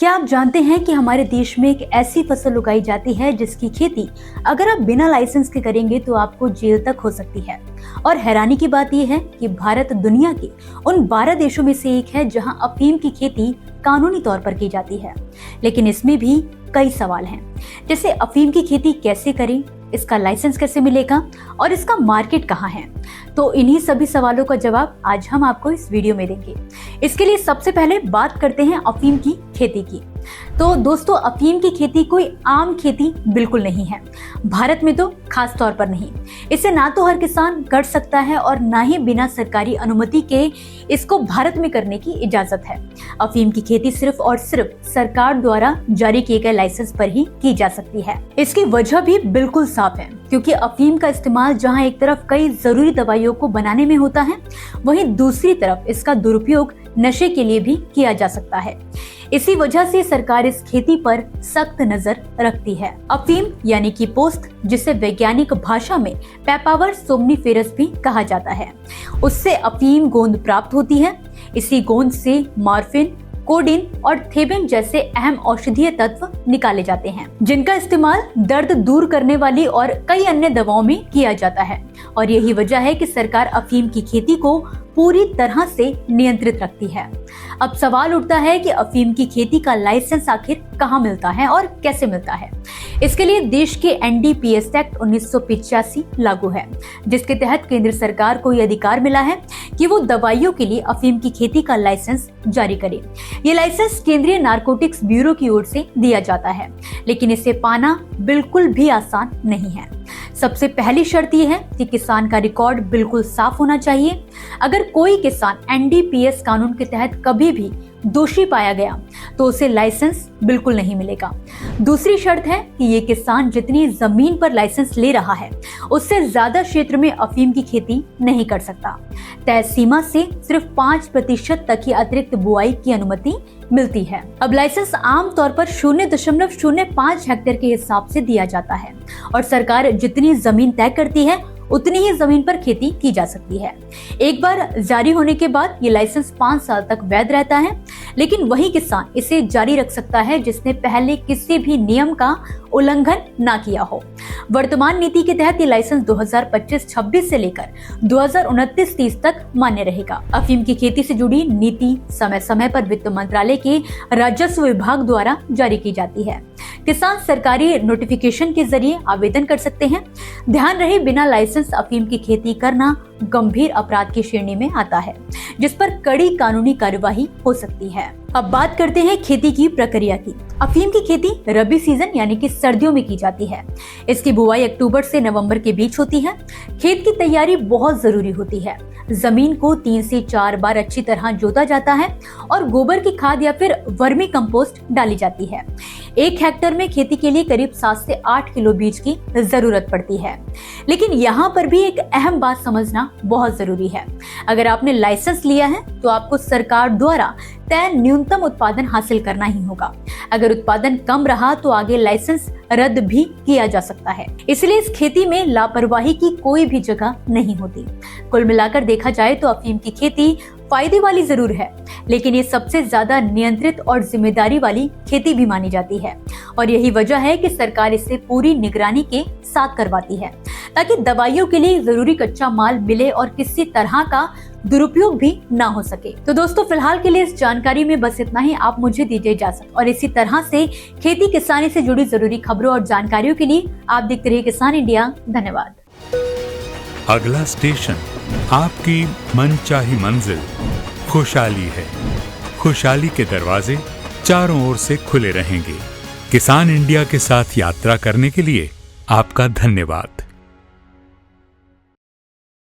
क्या आप जानते हैं कि हमारे देश में एक ऐसी फसल उगाई जाती है जिसकी खेती अगर आप बिना लाइसेंस के करेंगे तो आपको जेल तक हो सकती है। और हैरानी की बात यह है कि भारत दुनिया के उन 12 देशों में से एक है जहां अफीम की खेती कानूनी तौर पर की जाती है। लेकिन इसमें भी कई सवाल हैं, जैसे अफीम की खेती कैसे करें, इसका लाइसेंस कैसे मिलेगा और इसका मार्केट कहाँ है। तो इन्हीं सभी सवालों का जवाब आज हम आपको इस वीडियो में देंगे। इसके लिए सबसे पहले बात करते हैं अफीम की खेती की। तो दोस्तों, अफीम की खेती कोई आम खेती बिल्कुल नहीं है, भारत में तो खास तौर पर नहीं। इसे ना तो हर किसान कर सकता है और ना ही बिना सरकारी अनुमति के इसको भारत में करने की इजाजत है। अफीम की खेती सिर्फ और सिर्फ सरकार द्वारा जारी किए गए लाइसेंस पर ही की जा सकती है। इसकी वजह भी बिल्कुल साफ है, क्योंकि अफीम का इस्तेमाल जहां एक तरफ कई जरूरी दवाइयों को बनाने में होता है, वहीं दूसरी तरफ इसका दुरुपयोग नशे के लिए भी किया जा सकता है। इसी वजह से सरकार इस खेती पर सख्त नजर रखती है। अफीम यानी कि पोस्त, जिसे वैज्ञानिक भाषा में पेपावर सोम्निफेरस भी कहा जाता है, उससे अफीम गोंद प्राप्त होती है। इसी गोंद से मॉर्फिन, कोडीन और थेबिन जैसे अहम औषधीय तत्व निकाले जाते हैं, जिनका इस्तेमाल दर्द दूर करने वाली और कई अन्य दवाओं में किया जाता है। और यही वजह है कि सरकार अफीम की खेती को पूरी तरह से नियंत्रित रखती है। अब सवाल उठता है कि अफीम की खेती का लाइसेंस आखिर कहाँ मिलता है और कैसे मिलता है। इसके लिए देश के NDPS एक्ट 1985 लागू है, जिसके तहत केंद्र सरकार को यह अधिकार मिला है कि वो दवाइयों के लिए अफीम की खेती का लाइसेंस जारी करे। ये लाइसेंस केंद्रीय नारकोटिक्स ब्यूरो की ओर से दिया जाता है, लेकिन इसे पाना बिल्कुल भी आसान नहीं है। सबसे पहली शर्त यह है कि किसान का रिकॉर्ड बिल्कुल साफ होना चाहिए। अगर कोई किसान NDPS कानून के तहत कभी भी दोषी पाया गया तो उसे लाइसेंस बिल्कुल नहीं मिलेगा। दूसरी शर्त है कि ये किसान जितनी जमीन पर लाइसेंस ले रहा है उससे ज्यादा क्षेत्र में अफीम की खेती नहीं कर सकता। तय सीमा से सिर्फ 5% तक ही अतिरिक्त बुआई की अनुमति मिलती है। अब लाइसेंस आम तौर पर 0.05 हेक्टेयर के हिसाब से दिया जाता है और सरकार जितनी जमीन तय करती है उतनी ही जमीन पर खेती की जा सकती है। एक बार जारी होने के बाद ये लाइसेंस 5 साल तक वैध रहता है, लेकिन वही किसान इसे जारी रख सकता है जिसने पहले किसी भी नियम का उल्लंघन ना किया हो। वर्तमान नीति के तहत ये लाइसेंस 2025-26 से लेकर 2029-30 तक मान्य रहेगा। अफीम की खेती से जुड़ी नीति समय समय पर वित्त मंत्रालय के राजस्व विभाग द्वारा जारी की जाती है। किसान सरकारी नोटिफिकेशन के जरिए आवेदन कर सकते हैं। ध्यान रहे, बिना लाइसेंस अफीम की खेती करना गंभीर अपराध की श्रेणी में आता है, जिस पर कड़ी कानूनी कार्यवाही हो सकती है। अब बात करते हैं खेती की प्रक्रिया की। अफीम की खेती रबी सीजन यानी कि सर्दियों में की जाती है। इसकी बुआई अक्टूबर से नवंबर के बीच होती है। खेत की तैयारी बहुत जरूरी होती है। जमीन को 3 से 4 बार अच्छी तरह जोता जाता है और गोबर की खाद या फिर वर्मी कंपोस्ट डाली जाती है। 1 हेक्टेयर में खेती के लिए करीब 7 से 8 किलो बीज की जरूरत पड़ती है। लेकिन यहाँ पर भी एक अहम बात समझना बहुत जरूरी है। अगर आपने लाइसेंस लिया है तो आपको सरकार द्वारा तय न्यूनतम उत्पादन हासिल करना ही होगा। अगर उत्पादन कम रहा तो आगे लाइसेंस रद्द भी किया जा सकता है। इसलिए इस खेती में लापरवाही की कोई भी जगह नहीं होती। कुल मिलाकर देखा जाए तो अफीम की खेती फायदे वाली जरूर है, लेकिन ये सबसे ज्यादा नियंत्रित और जिम्मेदारी वाली खेती भी मानी जाती है। और यही वजह है कि सरकार इसे पूरी निगरानी के साथ करवाती है, ताकि दवाइयों के लिए जरूरी कच्चा माल मिले और किसी तरह का दुरुपयोग भी ना हो सके। तो दोस्तों, फिलहाल के लिए इस जानकारी में बस इतना ही। आप मुझे दीजिए इजाजत और इसी तरह से खेती किसानी से जुड़ी जरूरी खबरों और जानकारियों के लिए आप देखते रहिए किसान इंडिया। धन्यवाद। अगला स्टेशन आपकी मनचाही मंजिल खुशहाली है। खुशहाली के दरवाजे चारों ओर से खुले रहेंगे। किसान इंडिया के साथ यात्रा करने के लिए आपका धन्यवाद।